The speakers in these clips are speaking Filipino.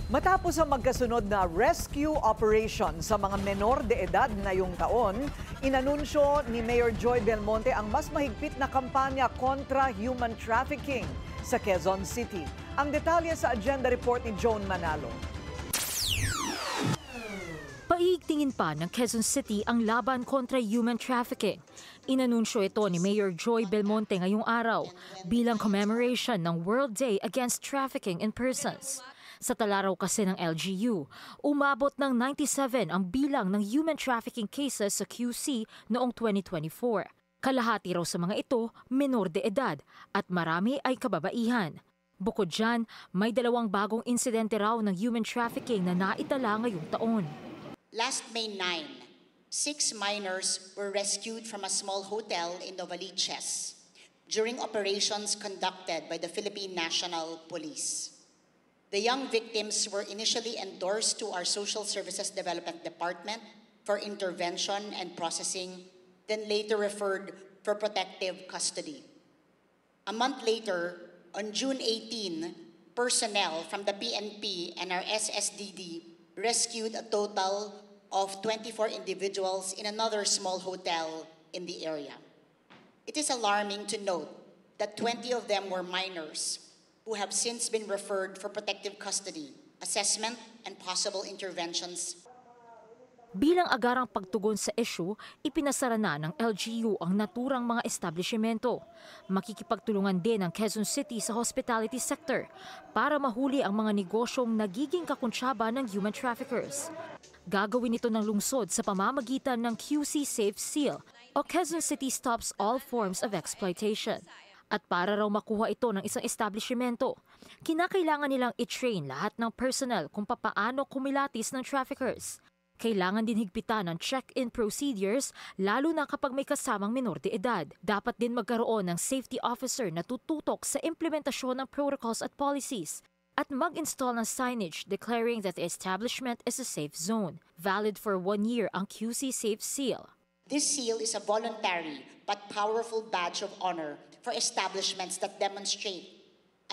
Matapos ang magkasunod na rescue operation sa mga menor de edad ngayong taon, inanunsyo ni Mayor Joy Belmonte ang mas mahigpit na kampanya kontra human trafficking sa Quezon City. Ang detalye sa agenda report ni Joan Manalo. Paiigtingin pa ng Quezon City ang laban kontra human trafficking. Inanunsyo ito ni Mayor Joy Belmonte ngayong araw bilang commemoration ng World Day Against Trafficking in Persons. Sa talaraw kasi ng LGU, umabot ng 97 ang bilang ng human trafficking cases sa QC noong 2024. Kalahati raw sa mga ito, menor de edad at marami ay kababaihan. Bukod dyan, may 2 bagong insidente raw ng human trafficking na naitala ngayong taon. Last May 9, 6 minors were rescued from a small hotel in Novaliches during operations conducted by the Philippine National Police. The young victims were initially endorsed to our Social Services Development Department for intervention and processing, then later referred for protective custody. A month later, on June 18, personnel from the PNP and our SSDD rescued a total of 24 individuals in another small hotel in the area. It is alarming to note that 20 of them were minors who have since been referred for protective custody, assessment, and possible interventions. Bilang agarang pagtugon sa issue, ipinasara na ng LGU ang naturang mga establishmento. Makikipagtulungan din ang Quezon City sa hospitality sector para mahuli ang mga negosyong nagiging kakuntsaba ng human traffickers. Gagawin ito ng lungsod sa pamamagitan ng QC Safe Seal o Quezon City Stops All Forms of Exploitation. At para raw makuha ito ng isang establishmento, kinakailangan nilang i-train lahat ng personnel kung papaano kumilatis ng traffickers. Kailangan din higpitan ng check-in procedures lalo na kapag may kasamang menor de edad. Dapat din magkaroon ng safety officer na tututok sa implementasyon ng protocols at policies at mag-install ng signage declaring that the establishment is a safe zone. Valid for 1 year ang QC Safe Seal. This seal is a voluntary but powerful badge of honor for establishments that demonstrate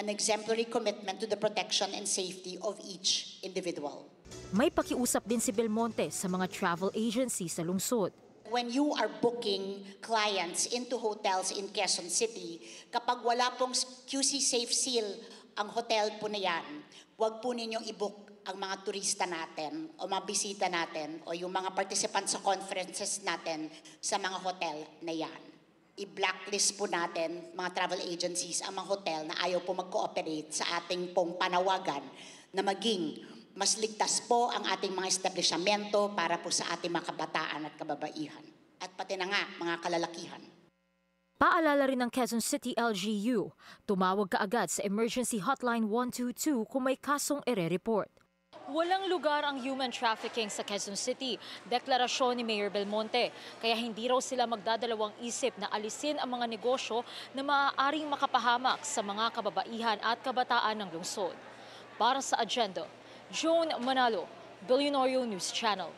an exemplary commitment to the protection and safety of each individual. May pakiusap din si Belmonte sa mga travel agency sa lungsod. When you are booking clients into hotels in Quezon City, kapag wala pong QC Safe Seal ang hotel po na yan, huwag po ninyong i-book ang mga turista natin o mga bisita natin o yung mga participants sa conferences natin sa mga hotel na yan. I-blacklist po natin, mga travel agencies, ang mga hotel na ayaw po mag-cooperate sa ating pong panawagan na maging mas ligtas po ang ating mga establishmento para po sa ating mga kabataan at kababaihan. At pati na nga, mga kalalakihan. Paalala rin ng Quezon City LGU, tumawag kaagad sa Emergency Hotline 122 kung may kasong ire-report. Walang lugar ang human trafficking sa Quezon City, deklarasyon ni Mayor Belmonte. Kaya hindi raw sila magdadalawang isip na alisin ang mga negosyo na maaaring makapahamak sa mga kababaihan at kabataan ng lungsod. Para sa agenda, Joan Manalo, Billionario News Channel.